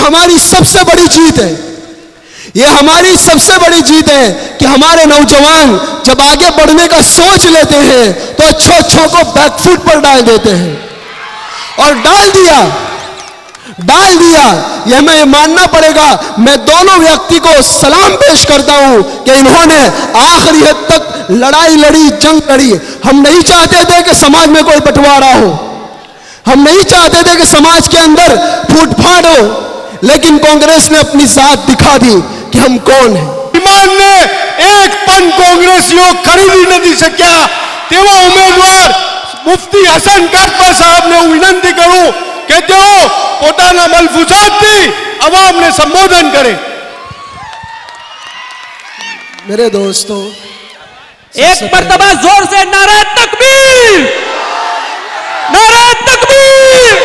हमारी सबसे बड़ी जीत है। ये हमारी सबसे बड़ी जीत है कि हमारे नौजवान जब आगे बढ़ने का सोच लेते हैं तो अच्छों को बैकफुट पर डाल देते हैं, और डाल दिया। यह मैं मानना पड़ेगा। मैं दोनों व्यक्ति को सलाम पेश करता हूं कि इन्होंने आखिरी हद तक लड़ाई लड़ी, जंग लड़ी। हम नहीं चाहते थे कि समाज में कोई बंटवारा हो, हम नहीं चाहते थे कि समाज के अंदर फूटफाट हो, लेकिन कांग्रेस ने अपनी जात दिखा दी कि हम कौन हैं। ईमान ने एक पण कांग्रेसियों खरीदी नहीं सक्या तेवा उम्मीदवार मुफ्ती हसन काटपा साहब ने विनंती करूं कि तेओ पोताना मलफूजातथी अवामने संबोधन करे। मेरे दोस्तों, एक मर्तबा जोर से नारे तकबीर, नारे तकबीर।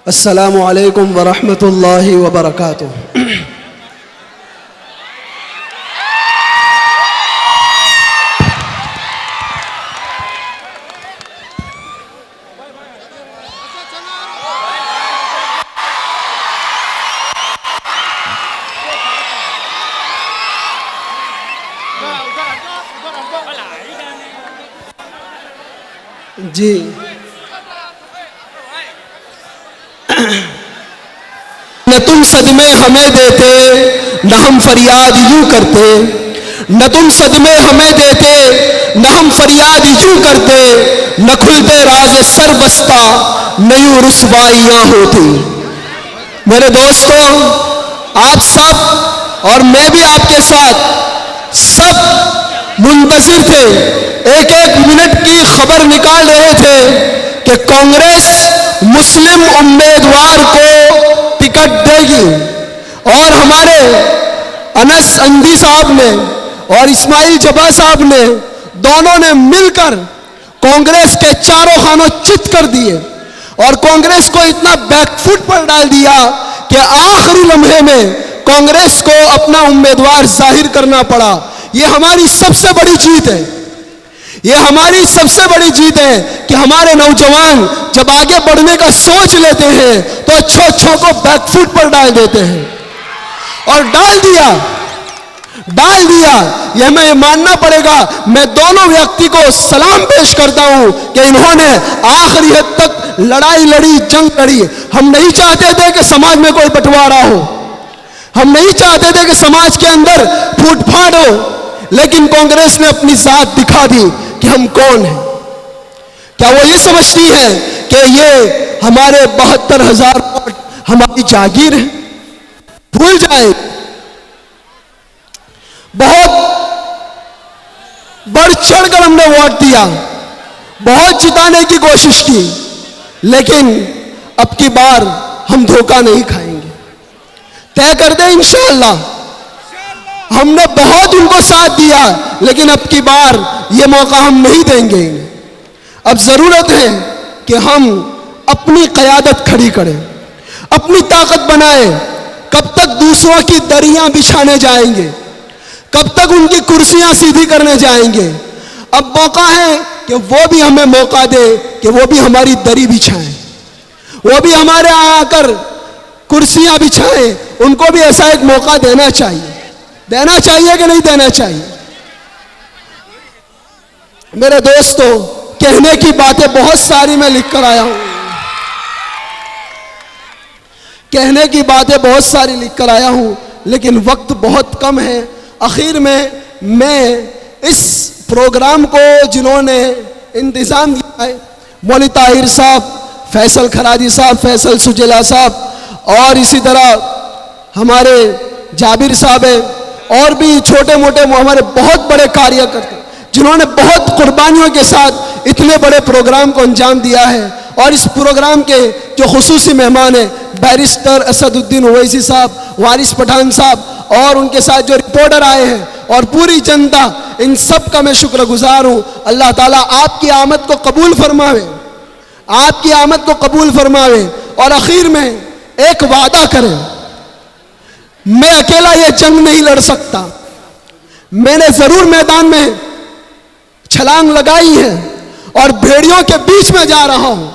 अस्सलामु अलैकुम व रहमतुल्लाहि व बरकातुहू। जी, न तुम सदमे हमें देते, न हम फरियाद यूं करते। न तुम सदमे हमें देते, न हम फरियाद यूं करते। न खुलते राज सर बस्ता, न यूं रुसवाइयां होती। मेरे दोस्तों, आप सब और मैं भी आपके साथ सब मुंतजिर थे, एक एक मिनट की खबर निकाल रहे थे कि कांग्रेस मुस्लिम उम्मीदवार को टिकट देगी। और हमारे अनस अंधी साहब ने और इस्माइल जबा साहब ने दोनों ने मिलकर कांग्रेस के चारों खानों चित कर दिए और कांग्रेस को इतना बैकफुट पर डाल दिया कि आखिरी लम्हे में कांग्रेस को अपना उम्मीदवार जाहिर करना पड़ा। ये हमारी सबसे बड़ी जीत है। ये हमारी सबसे बड़ी जीत है कि हमारे नौजवान जब आगे बढ़ने का सोच लेते हैं तो अच्छों को बैकफुट पर डाल देते हैं, और डाल दिया। यह मैं मानना पड़ेगा। मैं दोनों व्यक्ति को सलाम पेश करता हूं कि इन्होंने आखिरी हद तक लड़ाई लड़ी, जंग लड़ी। हम नहीं चाहते थे कि समाज में कोई बंटवारा हो, हम नहीं चाहते थे कि समाज के अंदर फूटफाट हो, लेकिन कांग्रेस ने अपनी जात दिखा दी कि हम कौन हैं। क्या वो ये समझती है कि ये हमारे 72,000 वोट हमारी जागीर है? भूल जाए। बहुत बढ़ चढ़कर हमने वोट दिया, बहुत जिताने की कोशिश की, लेकिन अब की बार हम धोखा नहीं खाएंगे। तय कर दे इंशाअल्लाह। हमने बहुत उनको साथ दिया, लेकिन अब की बार ये मौका हम नहीं देंगे। अब जरूरत है कि हम अपनी क़यादत खड़ी करें, अपनी ताकत बनाएं। कब तक दूसरों की दरियां बिछाने जाएंगे? कब तक उनकी कुर्सियां सीधी करने जाएंगे? अब मौका है कि वो भी हमें मौका दे कि वो भी हमारी दरी बिछाएं, वो भी हमारे यहाँ आकर कुर्सियां बिछाएं। उनको भी ऐसा एक मौका देना चाहिए। देना चाहिए कि नहीं देना चाहिए? मेरे दोस्तों, कहने की बातें बहुत सारी मैं लिख कर आया हूं, कहने की बातें बहुत सारी लिख कर आया हूं, लेकिन वक्त बहुत कम है। आखिर में मैं इस प्रोग्राम को जिन्होंने इंतजाम किया है, मौलवी ताहिर साहब, फैसल खराजी साहब, फैसल सुजेला साहब, और इसी तरह हमारे जाबिर साहब है, और भी छोटे मोटे हमारे बहुत बड़े कार्यकर्ता जिन्होंने बहुत कुर्बानियों के साथ इतने बड़े प्रोग्राम को अंजाम दिया है। और इस प्रोग्राम के जो खुसूसी मेहमान हैं, बैरिस्टर असदुद्दीन ओवैसी साहब, वारिस पठान साहब, और उनके साथ जो रिपोर्टर आए हैं, और पूरी जनता, इन सब का मैं शुक्रगुजार हूँ। अल्लाह ताला आपकी आमद को कबूल फरमावे, आपकी आमद को कबूल फरमावे। और आखिर में एक वादा करें, मैं अकेला ये जंग नहीं लड़ सकता। मैंने जरूर मैदान में छलांग लगाई है और भेड़ियों के बीच में जा रहा हूं,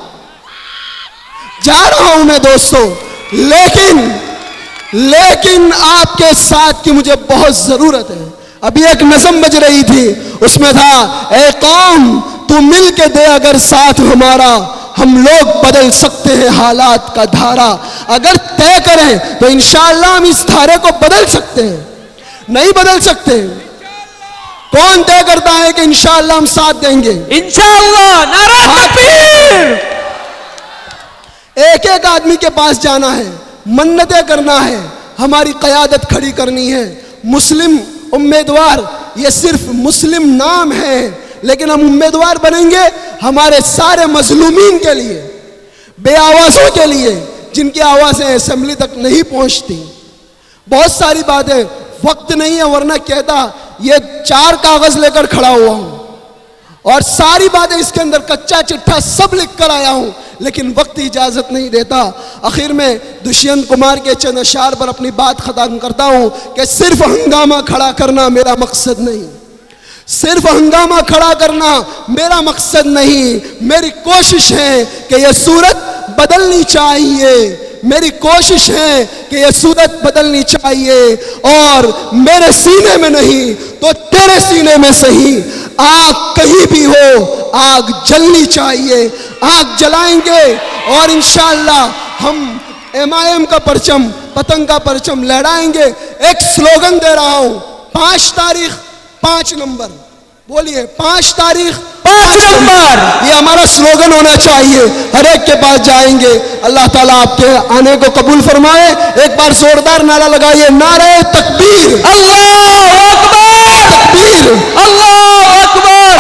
जा रहा हूं मैं दोस्तों, लेकिन आपके साथ की मुझे बहुत जरूरत है। अभी एक नज़म बज रही थी, उसमें था, ए कौम तू मिल के दे अगर साथ हमारा, हम लोग बदल सकते हैं हालात का धारा। अगर तय करें तो इंशाअल्लाह हम इस धारे को बदल सकते हैं। नहीं बदल सकते, कौन तय करता है कि इंशाअल्लाह हम साथ देंगे? इंशाअल्लाह। नारा तकबीर। एक एक आदमी के पास जाना है, मन्नतें करना है, हमारी क़यादत खड़ी करनी है। मुस्लिम उम्मीदवार ये सिर्फ मुस्लिम नाम है, लेकिन हम उम्मीदवार बनेंगे हमारे सारे मजलूमीन के लिए, बेआवाज़ों के लिए, जिनकी आवाज़ें असेंबली तक नहीं पहुंचती। बहुत सारी बातें, वक्त नहीं है वरना कहता ये 4 कागज़ लेकर खड़ा हुआ हूं और सारी बातें इसके अंदर कच्चा चिट्ठा सब लिख कर आया हूं, लेकिन वक्त इजाज़त नहीं देता। आखिर में दुष्यंत कुमार के चंद अशार पर अपनी बात ख़त्म करता हूं कि सिर्फ हंगामा खड़ा करना मेरा मकसद नहीं, सिर्फ हंगामा खड़ा करना मेरा मकसद नहीं। मेरी कोशिश है कि यह सूरत बदलनी चाहिए, मेरी कोशिश है कि यह सूरत बदलनी चाहिए। और मेरे सीने में नहीं तो तेरे सीने में सही, आग कहीं भी हो आग जलनी चाहिए। आग जलाएंगे और इंशाअल्लाह हम MIM का परचम, पतंग का परचम लहराएंगे। एक स्लोगन दे रहा हूं, 5 तारीख 5 नंबर, बोलिए 5 तारीख 5 नंबर, ये हमारा स्लोगन होना चाहिए। हर एक के पास जाएंगे। अल्लाह ताला आपके आने को कबूल फरमाए। एक बार जोरदार नारा लगाइए, नारे तकबीर, अल्लाहू अकबर, तकबीर, अल्लाह